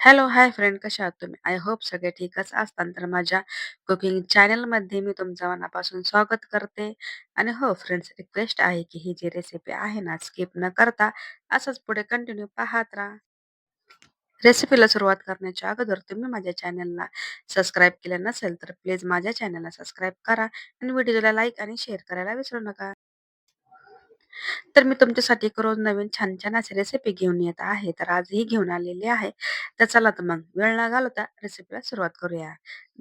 Hello, hi friend कशा आहात तुम्ही? आय होप सगळे ठीकच असतात. तर माझ्या कुकिंग चॅनलमध्ये मी तुमचं मनापासून स्वागत करते. आणि हो फ्रेंड्स, रिक्वेस्ट आहे की ही जी रेसिपी आहे ना, स्किप न करता असंच पुढे कंटिन्यू पाहत राहा. रेसिपीला सुरुवात करण्याच्या अगोदर तुम्ही माझ्या चॅनलला सबस्क्राईब केलं नसेल तर प्लीज माझ्या चॅनलला सबस्क्राईब करा आणि व्हिडिओला लाईक आणि शेअर करायला विसरू नका. तर मी तुमच्यासाठी एक रोज नवीन छान-छान अशी रेसिपी घेऊन येत आहे. तर आजही घेऊन आलेली आहे. तर चला तर मग वेळ न घालवता रेसिपीला सुरुवात करूया.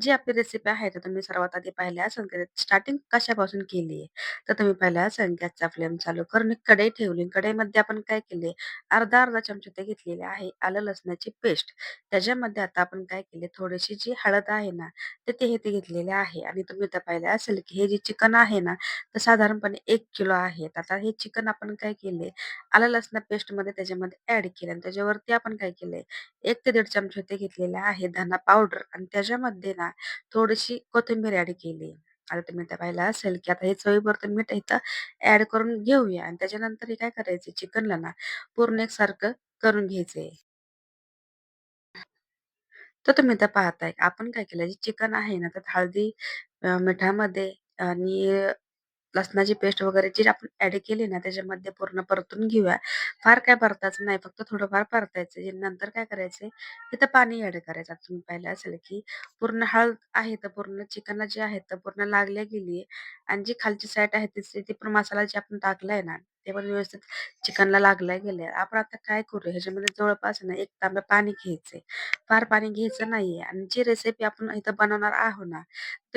जी आपली रेसिपी आहे तर तुम्ही सर्वात आधी पाहिल्या असेल की स्टार्टिंग कशापासून केली आहे. तर तुम्ही पाहिल्या असेल गॅसचा फ्लेम चालू करून एक कढई ठेवली. कढईमध्ये आपण काय केले, अर्धा-अर्धा चमचा ते घेतलेले आहे आलं लसणाची पेस्ट. त्याच्यामध्ये आता आपण काय केले, थोडीशी जी हळद आहे ना, तर ते घेतलेले आहे आणि तुम्ही तर पाहिलं असेल की हे जे चिकन आहे ना, तर साधारणपणे 1 किलो आहे. आता हे चिकन आपण काय केले, आलं लसणा पेस्टमध्ये त्याच्यामध्ये ॲड केलं आणि त्याच्यावरती आपण काय केलंय, 1 ते 1.5 चमचे ते घेतलेले आहे धना पावडर आणि त्याच्यामध्ये ना थोडीशी कोथिंबीर ॲड केली. आता तुम्ही तर पाहिलं असेल, की आता हे चवीपुरतं मीठ इथं ॲड करून घेऊया आणि त्याच्यानंतर हे काय करायचं चिकनला ना पूर्ण एकसारखं करून घ्यायचंय. तर तुम्ही इथं पाहताय आपण काय केलं, जे चिकन आहे ना, त्यात हळदी, मिठामध्ये आणि लसणाची पेस्ट वगैरे जी आपण ॲड केली ना, त्याच्यामध्ये पूर्ण परतून घेऊया. फार काय परतायचं नाही, फक्त थोडंफार परतायचं. जे नंतर काय करायचंय, तिथं पाणी ॲड करायचं. आता तुम्ही पाहिलं असेल, की पूर्ण हळद आहे, तर पूर्ण चिकनला जी आहे, तर पूर्ण लागल्या गेली आणि जी खालची साईड आहे, ती पण मसाला जे आपण टाकलाय ना, ते पण व्यवस्थित चिकनला लागल्या गेले. आपण आता काय करूया, ह्याच्यामध्ये जवळपास ना 1 तांब्या पाणी घ्यायचंय. फार पाणी घ्यायचं नाहीये आणि जी रेसिपी आपण इथं बनवणार आहोत ना,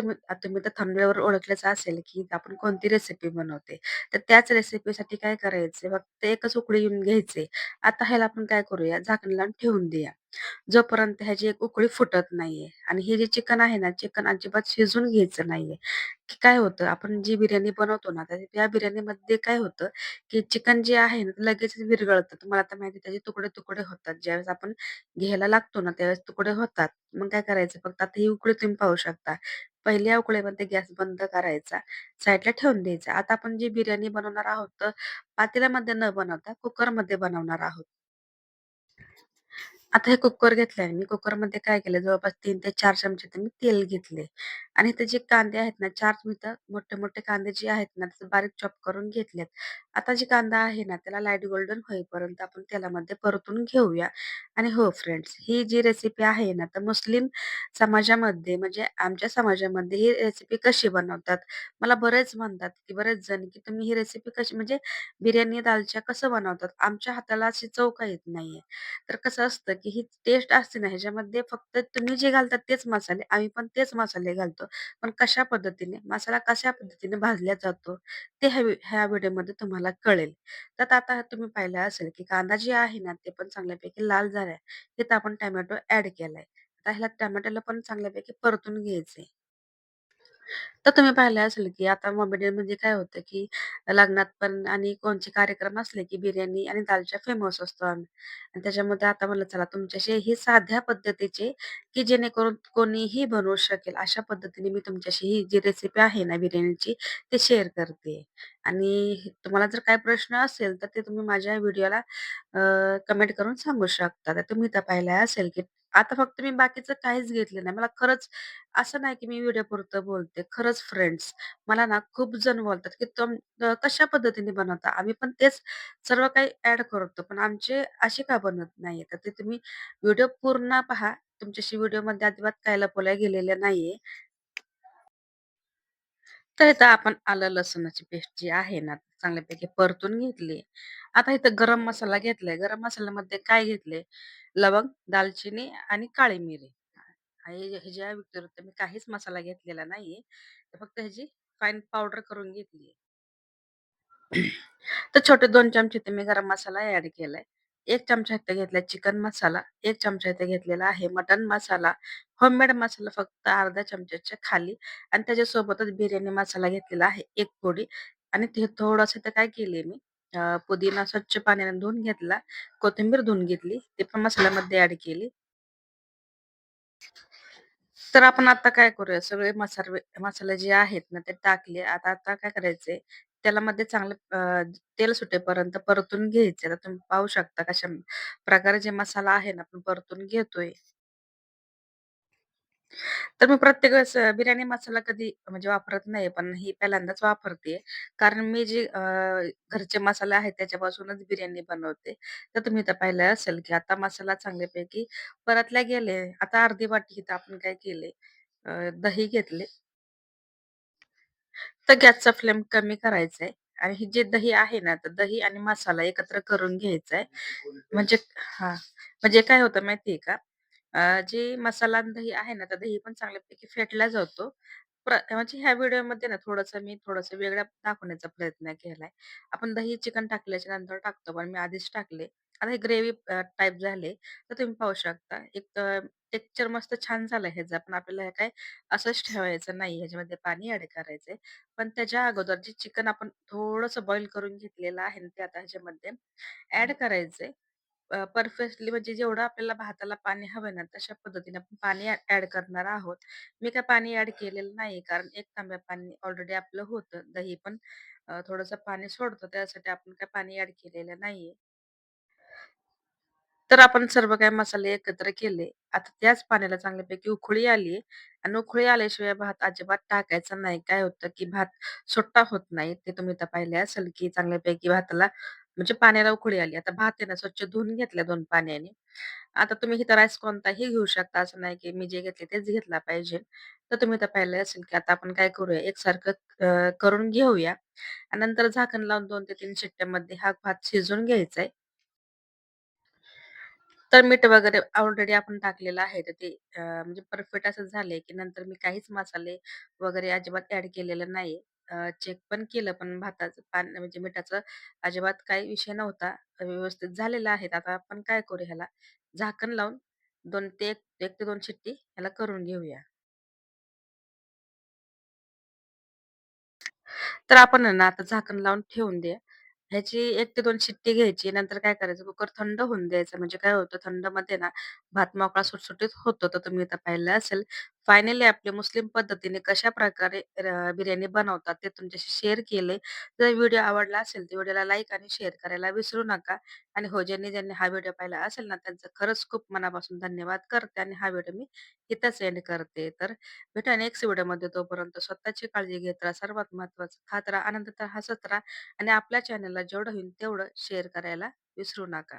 तुम्ही तर थंबनेलवर ओळखलंच असेल, की आपण कोणती रेसिपी बनवते. तर त्याच रेसिपीसाठी काय करायचं, फक्त एकच उकळी येऊन घ्यायची. आता ह्याला आपण काय करूया, झाकण लावून ठेवून देऊया. जोपर्यंत ह्याची एक उकळी फुटत नाहीये आणि हे जे चिकन आहे ना, चिकन अजिबात शिजून घ्यायचं नाहीये. की काय होतं, आपण जी बिर्याणी बनवतो ना, तर त्या बिर्याणीमध्ये काय होतं, की चिकन जे आहे ना, ते लगेचच विरघळतं. तुम्हाला आता माहिती आहे त्याचे तुकडे-तुकडे होतात. ज्यावेळेस आपण घ्यायला लागतो ना, त्यावेळेस तुकडे होतात. मग काय करायचं, फक्त आता ही उकळी तुम्ही पाहू शकता. पहिल्या उकळीमध्ये गॅस बंद करायचा, साईडला ठेवून द्यायचा. आता आपण जी बिर्याणी बनवणार आहोत, तर पातेल्यामध्ये न बनवता कुकरमध्ये बनवणार आहोत. आता हे कुकर घेतलंय मी. कुकरमध्ये काय केलं, जवळपास 3 ते 4 चमचे तर मी तेल घेतले आणि ते जे कांदे आहेत ना, 4 मी तर मोठे-मोठे कांदे जे आहेत ना, ते बारीक चॉप करून घेतलेत. आता जे कांदा आहे ना, त्याला लाईट गोल्डन होईपर्यंत आपण तेलामध्ये परतून घेऊया. आणि हो फ्रेंड्स, ही जी रेसिपी आहे ना, तर मुस्लिम समाजामध्ये म्हणजे आमच्या समाजामध्ये ही रेसिपी कशी बनवतात? मला बरेच म्हणतात, की बरेच जण, की तुम्ही ही रेसिपी कशी म्हणजे बिर्याणी दालच्या कसं बनवतात? आमच्या हाताला अशी चव का येत नाहीये. तर कसं असतं, की ही टेस्ट असते ना ह्याच्यामध्ये फक्त तुम्ही जे घालतात तेच मसाले, आम्ही पण तेच मसाले घालतो. पण कशा पद्धतीने, मसाला कशा पद्धतीने भाजला जातो, ते ह्या व्हिडिओमध्ये तुम्हाला कळेल. तर आता तुम्ही पाहिलं असेल, की कांदा जे आहे ना, ते पण चांगल्यापैकी लाल झालाय. तिथं आपण टोमॅटो ॲड केलाय. आता ह्याला टोमॅटोला पण चांगल्यापैकी परतून घ्यायचंय. तर तुम्ही पाहिलं असेल, की आता मोमेडियनमध्ये काय होतं, की लग्नात पण आणि कोणचे कार्यक्रम असले, की बिर्याणी आणि दालच्या फेमस असतो आम्ही. आणि त्याच्यामध्ये आता म्हणलं चला तुमच्याशी ही साध्या पद्धतीचे, की जेणेकरून कोणीही बनवू शकेल अशा पद्धतीने मी तुमच्याशी ही जी रेसिपी आहे ना बिर्याणीची, ते शेअर करते. आणि तुम्हाला जर काही प्रश्न असेल, तर ते तुम्ही माझ्या व्हिडिओला कमेंट करून सांगू शकता. तर तुम्ही तर पाहिलं असेल, की आता फक्त मी बाकीचं काहीच घेतलं नाही. मला खरंच असं नाही की मी व्हिडिओपुरतं बोलते. खरंच फ्रेंड्स, मला ना खूप जण बोलतात, की कशा पद्धतीने बनवता? आम्ही पण तेच सर्व काही ॲड करतो, पण आमचे असे का बनत नाहीये? तर ते तुम्ही व्हिडिओ पूर्ण पहा. तुमच्याशी व्हिडिओमध्ये अजिबात काही लपवल्या गेलेलं नाहीये. तर इथं आपण आलं लसणाची पेस्ट जी आहे ना, चांगल्यापैकी परतून घेतली. आता इथं गरम मसाला घेतलाय. गरम मसाल्यामध्ये काय घेतलंय? लवंग, दालचिनी आणि काळी मिरी. आणि ह्याच्या व्यतिरिक्त मी काहीच मसाला घेतलेला नाहीये. तर फक्त ह्याची फाईन पावडर करून घेतली. तर छोटे 2 चमचे ते मी गरम मसाला ॲड केलाय. 1 चमचा इथे घेतलाय चिकन मसाला, 1 चमचा इथे घेतलेला आहे मटण मसाला, होममेड मसाला फक्त अर्ध्या चमच्याच्या खाली आणि त्याच्यासोबतच बिर्याणी मसाला घेतलेला आहे 1 पोडी आणि ते थोडंसं तर काय केले मी, पुदिना स्वच्छ पाण्याने धुवून घेतला, कोथिंबीर धुवून घेतली, ते पण मसाल्यामध्ये ॲड केली. तर आपण आता काय करूया, सगळे मसाले जे आहेत ना, ते टाकले. आता आता काय करायचंय, त्याला मध्ये चांगलं तेल सुटेपर्यंत परतून घ्यायचे. आता तुम्ही पाहू शकता कशा प्रकारे जे मसाला आहे ना, आपण परतून घेतोय. तर मी प्रत्येक वेळेस बिर्याणी मसाला कधी म्हणजे वापरत नाही, पण ही पहिल्यांदाच वापरतेय. कारण मी जे घरचे मसाले आहेत त्याच्यापासूनच बिर्याणी बनवते. तर तुम्ही तर पाहिलं असेल, की आता मसाला चांगल्यापैकी परतल्या गेले. आता अर्धी वाटी इथं आपण काय केले, दही घेतले. तर गॅसचा फ्लेम कमी करायचा आहे आणि ही जे दही आहे ना, तर दही आणि मसाला एकत्र करून घ्यायचा आहे. म्हणजे हां, म्हणजे काय होतं माहिती का? जे मसाला आणि दही आहे ना, तर दही पण चांगल्यापैकी फेटला जातो. म्हणजे ह्या व्हिडिओमध्ये ना मी थोडंसं वेगळा दाखवण्याचा प्रयत्न केलाय. आपण दही चिकन टाकल्याच्या नंतर टाकतो, पण मी आधीच टाकले. आता हे ग्रेव्ही टाइप झाले, तर तुम्ही पाहू शकता. एक टेक्स्चर मस्त छान झालं ह्याचं. पण आपल्याला हे काय असंच ठेवायचं नाही. ह्याच्यामध्ये पाणी ॲड करायचंय. पण त्याच्या अगोदर जे चिकन आपण थोडंसं बॉईल करून घेतलेलं आहे ना, ते आता ह्याच्यामध्ये ॲड करायचंय. परफेक्टली म्हणजे जेवढं आपल्याला भाताला पाणी हवं ना, तशा पद्धतीने आपण पाणी ॲड करणार आहोत. मी काय पाणी ॲड केलेलं नाही, कारण 1 तांब्या पाणी ऑलरेडी आपलं होतं. दही पण थोडंसं पाणी सोडतं, त्यासाठी आपण काय पाणी ॲड केलेलं नाहीये. तर आपण सर्व काही मसाले एकत्र केले. आता त्याच पाण्याला चांगल्यापैकी उकळी आली आणि उकळी आल्याशिवाय भात अजिबात टाकायचा नाही. काय होतं, की भात सुट्टा होत नाही. ते तुम्ही तर पाहिले असेल, की चांगल्यापैकी भाताला म्हणजे पाण्याला उकळी आली. आता भात आहे ना स्वच्छ धुवून घेतला 2 पाण्याने. आता तुम्ही इथं राईस कोणताही घेऊ शकता. असं नाही, की मी जे घेतले तेच घेतला पाहिजे. तर तुम्ही तर पाहिलं असेल, की आता आपण काय करूया एकसारखं करून घेऊया आणि नंतर झाकण लावून 2 ते 3 शिट्ट्यामध्ये हा भात शिजवून घ्यायचा आहे. तर मीठ वगैरे ऑलरेडी आपण टाकलेलं आहे. तर ते म्हणजे परफेक्ट असं झालंय, की नंतर मी काहीच मसाले वगैरे अजिबात ॲड केलेलं नाही. चेक पण केलं, पण भाताचं म्हणजे मिठाचं अजिबात काही विषय नव्हता. व्यवस्थित झालेलं आहे. आता आपण काय करू ह्याला झाकण लावून 2 ते 1 ते 2 शिट्टी ह्याला करून घेऊया. तर आपण आहे ना आता झाकण लावून ठेवून द्या. ह्याची 1 ते 2 शिट्टी घ्यायची. नंतर काय करायचं कुकर थंड होऊन द्यायचं. म्हणजे काय होतं थंडमध्ये ना भात मोकळा सुटसुटीत होतो. तर तुम्ही आता पाहिलं असेल. फायनली आपल्या मुस्लिम पद्धतीने कशाप्रकारे बिर्याणी बनवतात ते तुमच्याशी शेअर केले. जर व्हिडिओ आवडला असेल तर व्हिडिओला लाईक आणि शेअर करायला विसरू नका. आणि हो ज्यांनी हा व्हिडिओ पाहिला असेल ना त्यांचं खरंच खूप मनापासून धन्यवाद करते आणि हा व्हिडिओ मी इथंच एंड करते. तर भेटूया नेक्स्ट व्हिडिओमध्ये. तोपर्यंत स्वतःची काळजी घेत राहा. सर्वात महत्त्वाचं खात राहा, आनंदात राहा, हसत राहा आणि आपल्या चॅनलला जेवढं होईल तेवढं शेअर करायला विसरू नका.